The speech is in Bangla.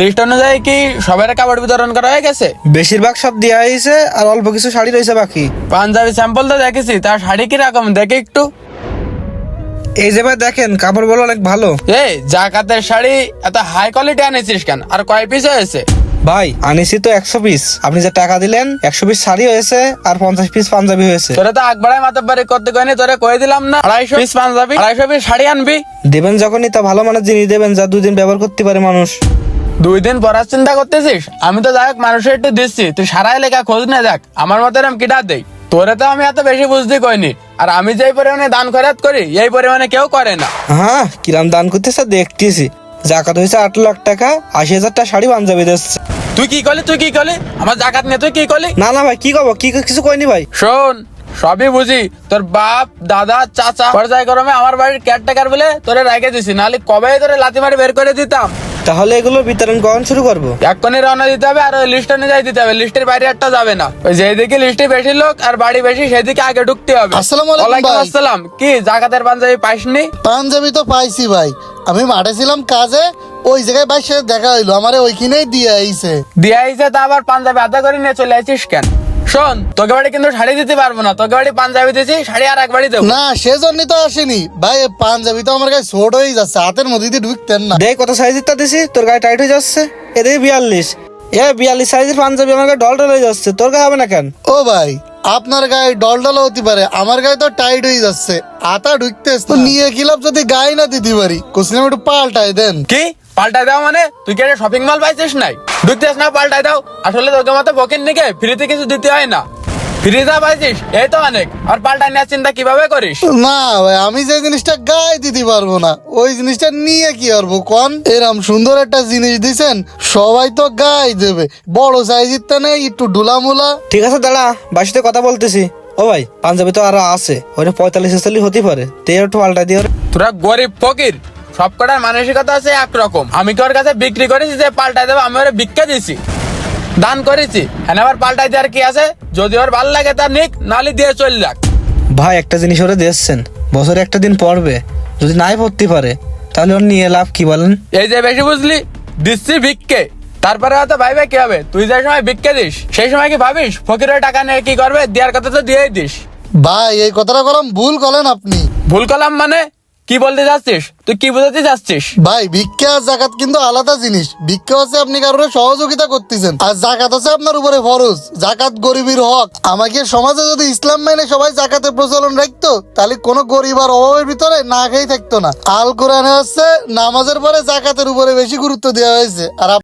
লিস্ট অনুযায়ী কি সবার কাপড় বিতরণ করা হয়ে গেছে? বেশিরভাগ সব দেওয়া হয়েছে, আর অল্প কিছু শাড়ি রয়েছে বাকি। পাঞ্জাবি স্যাম্পল তো দেখেছি, তার শাড়ি কি রকম দেখে একটু। এই যে ভাই দেখেন, কাপড় বলো অনেক ভালো। এই জাকাতের শাড়ি এত হাই কোয়ালিটি আনিছিস কেন? আর কয় পিস হয়েছে? ভাই আনিছি তো 100 পিস। আপনি যে টাকা দিলেন 100 পিস শাড়ি হয়েছে আর 50 পিস পাঞ্জাবি হয়েছে। তোরে তো আকবরাই মাতাব্বারি করতে কইনি, তোরে কয়ে দিলাম না 250 পিস পাঞ্জাবি 250 পিস শাড়ি আনবি। দেবেন যখনই তা ভালো মানের জিনিস দেবেন, যা 2 দিন ব্যবহার করতে পারে মানুষ। 2 দিন পরার চিন্তা করতেছিস? আমি তো যাই হোক মানুষের একটু দিচ্ছি, তুই সারা এলাকা খোঁজ নে দেখ আমার মতো এরম কিটা দেই। তোরে তো আমি এত বেশি বুঝতে কইনি, আর আমি যেই পরিমাণে দান খয়রাত করি এই পরিমাণে কেউ করে না। হ্যাঁ, কিরাম দান করতেছে দেখতেছি। জাকাত হয়েছে 8 লাখ টাকা, 80,000 টাকা শাড়ি পাঞ্জাবি দিচ্ছে। তুই কি করলি আমার জাকাত নিয়ে তুই কি করলি? না না ভাই, কি কব, কি কিছু কইনি ভাই। শোন, সবই বুঝি, তোর বাপ দাদা চাচা পর্যায়ক্রমে আমার বাড়ির কেয়ারটেকার বলে তোরে রেখে দিছি, নাহলে কবে তোরে লাথি মারি বের করে দিতাম। তাহলে এগুলো বিতরণ কখন শুরু করবো? এক্ষুনি রওনা দিতে হবে, আর ওই লিস্ট অনুযায়ী দিতে হবে। লিস্টের বাইরে একটা যাবে না। ওই যেদিকে লিস্টে বেশি লোক আর বাড়ি বেশি সেদিকে আগে ঢুকতে হবে। আসসালামু আলাইকুম ওয়ালাইকুম ভাই। আসসালাম। কি জাকাতের পাঞ্জাবি পাইসনি? পাঞ্জাবি তো পাইছি ভাই, আমি মাঠে ছিলাম কাজে, ওই জায়গায় ভাই সাথে দেখা হইলো, আমারে ওইখানেই দিয়ে আইছে। দিয়ে আইছে তা আবার পাঞ্জাবি আদা করে নিয়ে চলে আসিস কেন? শোন, তোকে বাড়ি কিন্তু শাড়ি দিতে পারবো না, তোকে বাড়ি পাঞ্জাবি দিছি, শাড়ি আর এক বাড়ি দেবো। না সেজন্যই তো আসেনি ভাই, এই পাঞ্জাবি তো আমার গায়ে ছোট হয়ে যাচ্ছে, হাতের মধ্যে দিয়ে ঢুকতেন না। দেখ কত সাইজের তা দিছি, তোর গায়ে টাইট হয়ে যাচ্ছে। এদের 42, 42 সাইজের পাঞ্জাবি আমার গায়ে ডল হয়ে যাচ্ছে, তোর গায়ে হবে না কেন? ও ভাই, আপনার গায়ে ডলডল হতে পারে, আমার গায়ে তো টাইট হয়ে যাচ্ছে, আতা ঢুকতেছে তো। নিয়ে গেলাম যদি গায়ে না দিতে পারি, কোসিলাম একটু পাল্টাই দেন। কি পাল্টাই দাও মানে? তুই কি শপিং মল পাইছিস নাই? ঢুকতেস না, পাল্টাই দাও। আসলে তোকে মতো বকেন নিকে ফ্রিতে কিছু দিতে হয় না, ফ্রি যা পাইছিস এই তো অনেক। আর পাল্টাই নেওয়ার চিন্তা কিভাবে করিস? না ভাই, আমি যে জিনিসটা গায়ে দিতে পারবো না, ওই জিনিসটা নিয়ে কি করবো কন? এরম সুন্দর একটা জিনিস দিছেন, সবাই তো গায়ে দেবে, বড় সাইজের তা নেই, একটু ডুলামুলা। ঠিক আছে দাঁড়া, বাসিতে কথা বলতেছি। ও ভাই, পাঞ্জাবি তো আরো আছে, ওইটা 45-46 হতে পারে, তে একটু পাল্টা দিয়ে। তোরা গরিব ফকির, সব কটার মানসিকতা আছে একরকম। আমি কি ওর কাছে বিক্রি করেছি যে পাল্টাই দেবো? আমি ওরা ভিক্ষা দিছি, দান করেছি। হ্যাঁ, আবার পাল্টাই দেওয়ার কি আছে? যদি ওর ভালো লাগে তার নিক, নালি দিয়ে চল যাক। ভাই একটা জিনিস ওরা দিচ্ছেন, বছরে একটা দিন পড়বে, যদি নাই পড়তে পারে তাহলে ওর নিয়ে লাভ কি বলেন? এই যে বেশি বুঝলি, দিচ্ছি ভিক্ষে, তারপরে হয়তো ভাইবে কি হবে? তুই যে সময় ভিক্ষে দিস সেই সময় কি ভাবিস ফকিরের টাকা নিয়ে কি করবে? দেওয়ার কথা তো দিয়েই দিস। ভাই এই কথাটা বললাম ভুল করলেন আপনি। ভুল করলাম মানে? কি বলতে যাচ্ছিস তুই? কি বোঝাতে যাচ্ছিস? ভাই ভিক্ষা আর জাকাত কিন্তু আলাদা জিনিস। ভিক্ষা হচ্ছে আপনি কারোর সহযোগিতা করতেছেন, আর জাকাত হচ্ছে আপনার উপরে ফরজ। জাকাত গরিবের হক। আমাকে সমাজে যদি ইসলাম মেনে সবাই জাকাতের প্রচলন রাখতো, তাহলে কোনো গরিব আর অভাবের ভিতরে না খেয়ে থাকতো না। আল কোরআনে হচ্ছে নামাজের পরে জাকাতের উপরে বেশি গুরুত্ব দেওয়া হয়েছে। আর